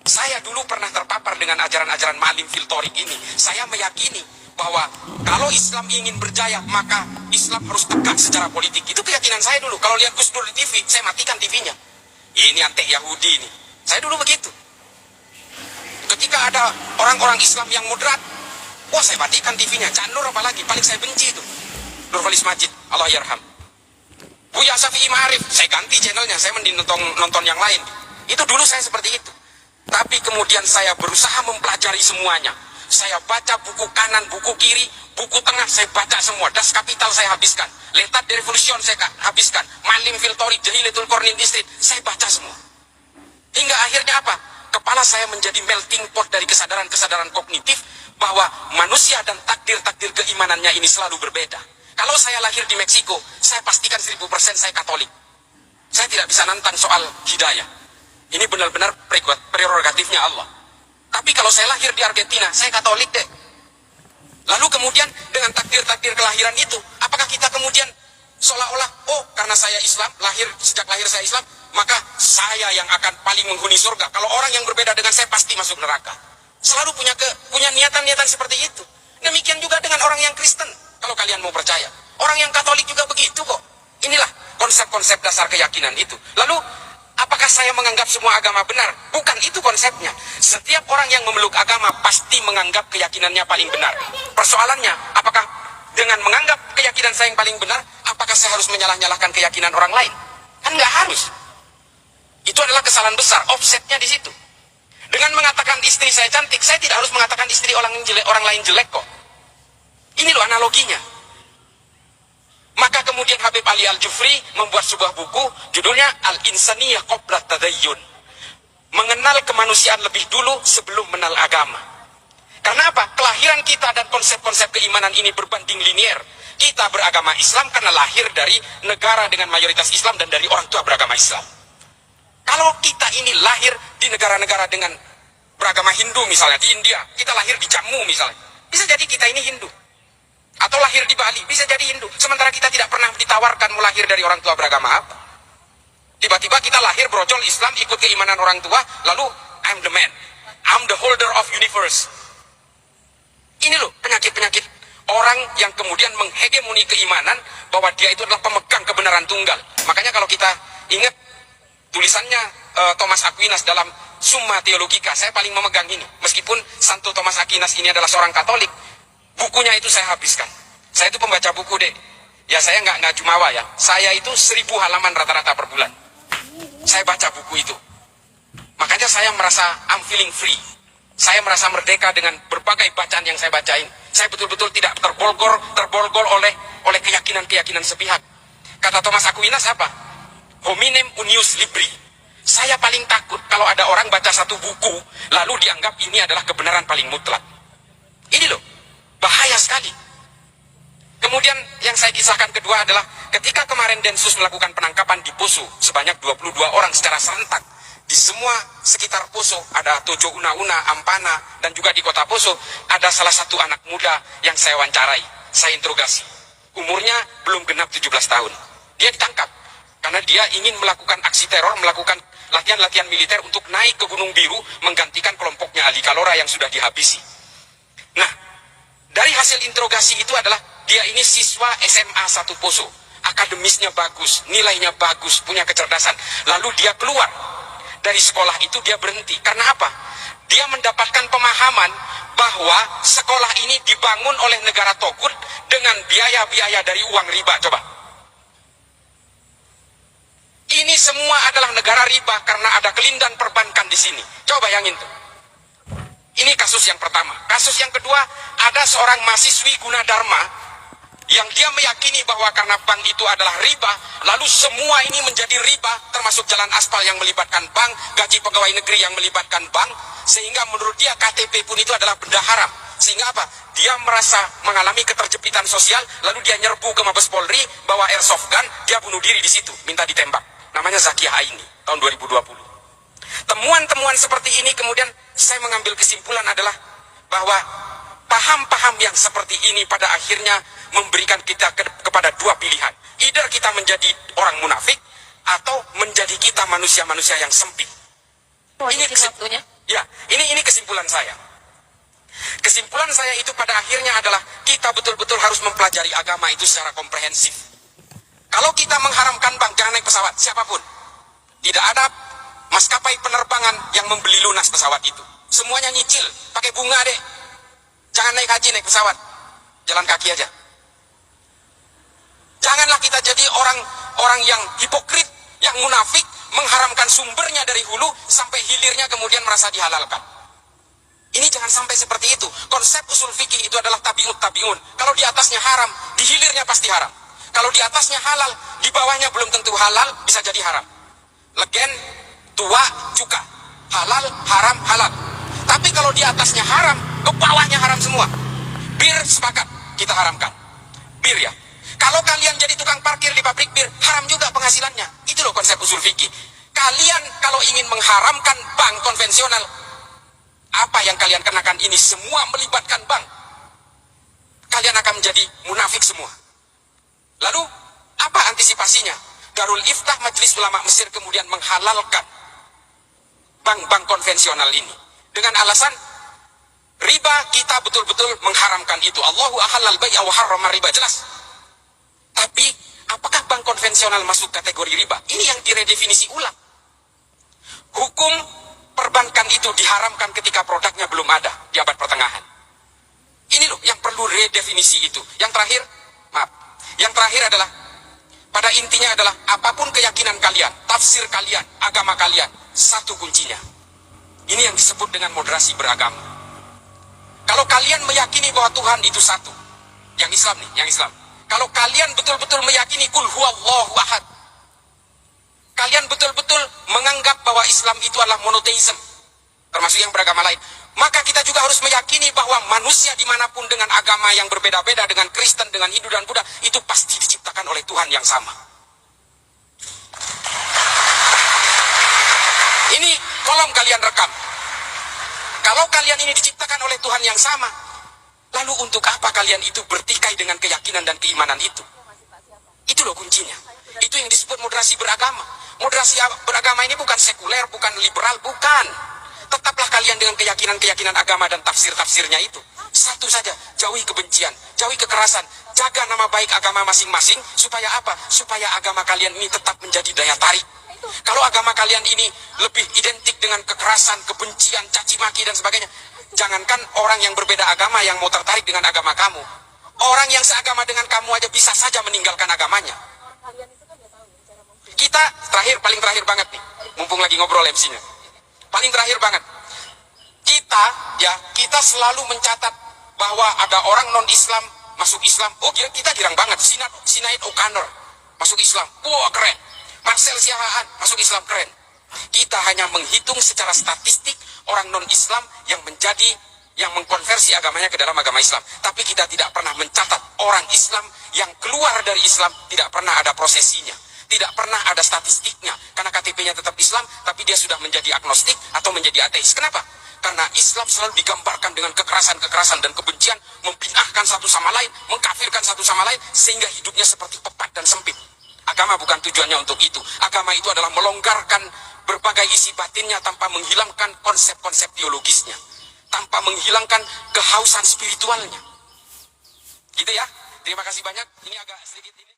Saya dulu pernah terpapar dengan ajaran-ajaran Ma'lim fil Thoriq ini. Saya meyakini bahwa kalau Islam ingin berjaya, maka Islam harus tegak secara politik. Itu keyakinan saya dulu. Kalau lihat Gus Dur di TV, saya matikan TV-nya. Ini antek Yahudi ini. Saya dulu begitu. Ketika ada orang-orang Islam yang moderat, wah saya matikan TV-nya. Cak Nur apalagi, paling saya benci itu. Nurholis Majid, Allah yarham. Buya Syafi'i Ma'arif, saya ganti channelnya, saya mending nonton yang lain. Itu dulu saya seperti itu. Tapi kemudian saya berusaha mempelajari semuanya. Saya baca buku kanan, buku kiri, buku tengah, saya baca semua. Das Kapital saya habiskan. Letat de Revolution saya habiskan. Ma'lim fil Thoriq, Jahilatul Qarnin Istrid, saya baca semua. Hingga akhirnya apa? Kepala saya menjadi melting pot dari kesadaran-kesadaran kognitif bahwa manusia dan takdir-takdir keimanannya ini selalu berbeda. Kalau saya lahir di Meksiko, saya pastikan 1000% saya Katolik. Saya tidak bisa nantang soal hidayah. Ini benar-benar prerogatifnya Allah. Tapi kalau saya lahir di Argentina, saya Katolik deh. Lalu kemudian dengan takdir-takdir kelahiran itu, apakah kita kemudian seolah-olah, oh karena saya Islam, sejak lahir saya Islam, maka saya yang akan paling menghuni surga. Kalau orang yang berbeda dengan saya pasti masuk neraka. Selalu punya niatan-niatan seperti itu. Demikian juga dengan orang yang Kristen. Kalau kalian mau percaya, orang yang Katolik juga begitu kok. Inilah konsep-konsep dasar keyakinan itu. Lalu, apakah saya menganggap semua agama benar? Bukan itu konsepnya. Setiap orang yang memeluk agama pasti menganggap keyakinannya paling benar. Persoalannya, apakah dengan menganggap keyakinan saya yang paling benar, apakah saya harus menyalah-nyalahkan keyakinan orang lain? Kan nggak harus. Itu adalah kesalahan besar, offsetnya di situ. Dengan mengatakan istri saya cantik, saya tidak harus mengatakan istri orang lain jelek kok. Ini loh analoginya. Maka kemudian Habib Ali Al-Jufri membuat sebuah buku, judulnya Al-Insaniyah Qabla Tadayyun. Mengenal kemanusiaan lebih dulu sebelum mengenal agama. Karena apa? Kelahiran kita dan konsep-konsep keimanan ini berbanding linier. Kita beragama Islam karena lahir dari negara dengan mayoritas Islam dan dari orang tua beragama Islam. Kalau kita ini lahir di negara-negara dengan beragama Hindu misalnya, di India, kita lahir di Jammu misalnya, bisa jadi kita ini Hindu. Atau lahir di Bali, bisa jadi Hindu. Sementara kita tidak pernah ditawarkan mau lahir dari orang tua beragama apa. Tiba-tiba kita lahir brojol Islam, ikut keimanan orang tua, lalu I'm the man, I'm the holder of universe. Ini loh penyakit-penyakit orang yang kemudian menghegemoni keimanan bahwa dia itu adalah pemegang kebenaran tunggal. Makanya kalau kita ingat tulisannya Thomas Aquinas dalam Summa Theologica, saya paling memegang ini. Meskipun Santo Thomas Aquinas ini adalah seorang Katolik, bukunya itu saya habiskan. Saya itu pembaca buku deh. Ya saya nggak jumawa ya. Saya itu 1000 halaman rata-rata per bulan. Saya baca buku itu. Makanya saya merasa I'm feeling free. Saya merasa merdeka dengan berbagai bacaan yang saya bacain. Saya betul-betul tidak terbolgol oleh keyakinan-keyakinan sepihak. Kata Thomas Aquinas apa? Hominem unius libri. Saya paling takut kalau ada orang baca satu buku lalu dianggap ini adalah kebenaran paling mutlak. Ini loh, bahaya sekali. Kemudian yang saya kisahkan kedua adalah ketika kemarin Densus melakukan penangkapan di Poso sebanyak 22 orang secara serentak. Di semua sekitar Poso ada Tojo Una-Una, Ampana, dan juga di kota Poso ada salah satu anak muda yang saya wawancarai, saya interogasi. Umurnya belum genap 17 tahun. Dia ditangkap karena dia ingin melakukan aksi teror, melakukan latihan-latihan militer untuk naik ke Gunung Biru menggantikan kelompoknya Ali Kalora yang sudah dihabisi. Nah, dari hasil interogasi itu adalah dia ini siswa SMA 1 Poso, akademisnya bagus, nilainya bagus, punya kecerdasan. Lalu dia keluar dari sekolah itu, dia berhenti. Karena apa? Dia mendapatkan pemahaman bahwa sekolah ini dibangun oleh negara Togut dengan biaya-biaya dari uang riba. Coba. Ini semua adalah negara riba karena ada kelindan perbankan di sini. Coba bayangin tuh. Ini kasus yang pertama. Kasus yang kedua, ada seorang mahasiswi Gunadarma yang dia meyakini bahwa karena bank itu adalah riba, lalu semua ini menjadi riba, termasuk jalan aspal yang melibatkan bank, gaji pegawai negeri yang melibatkan bank, sehingga menurut dia KTP pun itu adalah benda haram. Sehingga apa? Dia merasa mengalami keterjepitan sosial, lalu dia nyerbu ke Mabes Polri, bawa airsoft gun, dia bunuh diri di situ, minta ditembak. Namanya Zakiyah Aini, tahun 2020. Temuan-temuan seperti ini kemudian saya mengambil kesimpulan adalah bahwa paham-paham yang seperti ini pada akhirnya memberikan kita kepada dua pilihan. Either kita menjadi orang munafik atau menjadi kita manusia-manusia yang sempit. Ini waktunya. Ya, ini kesimpulan saya. Kesimpulan saya itu pada akhirnya adalah kita betul-betul harus mempelajari agama itu secara komprehensif. Kalau kita mengharamkan bank, jangan naik pesawat, siapapun. Tidak ada maskapai penerbangan yang membeli lunas pesawat itu. Semuanya nyicil, pakai bunga deh. Jangan naik haji, naik pesawat. Jalan kaki aja. Janganlah kita jadi orang yang hipokrit, yang munafik, mengharamkan sumbernya dari hulu sampai hilirnya kemudian merasa dihalalkan. Ini jangan sampai seperti itu. Konsep usul fikih itu adalah tabiun. Kalau di atasnya haram, di hilirnya pasti haram. Kalau di atasnya halal, di bawahnya belum tentu halal, bisa jadi haram. Legen, tua, cuka. Halal, haram, halal. Tapi kalau di atasnya haram, ke bawahnya haram semua. Bir sepakat, kita haramkan. Bir ya. Kalau kalian jadi tukang parkir di pabrik bir, haram juga penghasilannya. Itu loh konsep usul fikih. Kalian kalau ingin mengharamkan bank konvensional, apa yang kalian kenakan ini semua melibatkan bank. Kalian akan menjadi munafik semua. Lalu, apa antisipasinya? Darul Iftah Majelis Ulama Mesir kemudian menghalalkan bank-bank konvensional ini. Dengan alasan, riba kita betul-betul mengharamkan itu. Allahu ahallal bai'a wa harrama riba. Jelas. Tapi, apakah bank konvensional masuk kategori riba? Ini yang diredefinisi ulang. Hukum perbankan itu diharamkan ketika produknya belum ada di abad pertengahan. Ini loh yang perlu redefinisi itu. Yang terakhir adalah, pada intinya adalah, apapun keyakinan kalian, tafsir kalian, agama kalian, satu kuncinya. Ini yang disebut dengan moderasi beragama. Kalau kalian meyakini bahwa Tuhan itu satu, yang Islam nih, yang Islam. Kalau kalian betul-betul meyakini kul huwallahu ahad, kalian betul-betul menganggap bahwa Islam itu adalah monoteisme, termasuk yang beragama lain, maka kita juga harus meyakini bahwa manusia dimanapun dengan agama yang berbeda-beda, dengan Kristen, dengan Hindu dan Buddha, itu pasti diciptakan oleh Tuhan yang sama. Ini tolong kalian rekam. Kalau kalian ini diciptakan oleh Tuhan yang sama, lalu untuk apa kalian itu bertikai dengan keyakinan dan keimanan itu? Itu loh kuncinya. Itu yang disebut moderasi beragama. Moderasi beragama ini bukan sekuler, bukan liberal, bukan. Tetaplah kalian dengan keyakinan-keyakinan agama dan tafsir-tafsirnya itu. Satu saja, jauhi kebencian, jauhi kekerasan, jaga nama baik agama masing-masing, supaya apa? Supaya agama kalian ini tetap menjadi daya tarik. Kalau agama kalian ini lebih identik dengan kekerasan, kebencian, caci maki dan sebagainya, jangankan orang yang berbeda agama yang mau tertarik dengan agama kamu, orang yang seagama dengan kamu aja bisa saja meninggalkan agamanya. Kita paling terakhir banget nih, mumpung lagi ngobrol MC-nya. Paling terakhir banget. Kita selalu mencatat bahwa ada orang non-Islam masuk Islam. Oh, kita girang banget. Sinead O'Connor masuk Islam. Wah, keren. Marcel Siahaan masuk Islam, keren. Kita hanya menghitung secara statistik orang non-Islam yang mengkonversi agamanya ke dalam agama Islam. Tapi kita tidak pernah mencatat orang Islam yang keluar dari Islam, tidak pernah ada prosesinya. Tidak pernah ada statistiknya. Karena KTP-nya tetap Islam, tapi dia sudah menjadi agnostik atau menjadi ateis. Kenapa? Karena Islam selalu digambarkan dengan kekerasan-kekerasan dan kebencian, membinahkan satu sama lain, mengkafirkan satu sama lain, sehingga hidupnya seperti pepat dan sempit. Agama bukan tujuannya untuk itu. Agama itu adalah melonggarkan berbagai isi batinnya tanpa menghilangkan konsep-konsep teologisnya, tanpa menghilangkan kehausan spiritualnya. Gitu ya. Terima kasih banyak. Ini agak sedikit ini.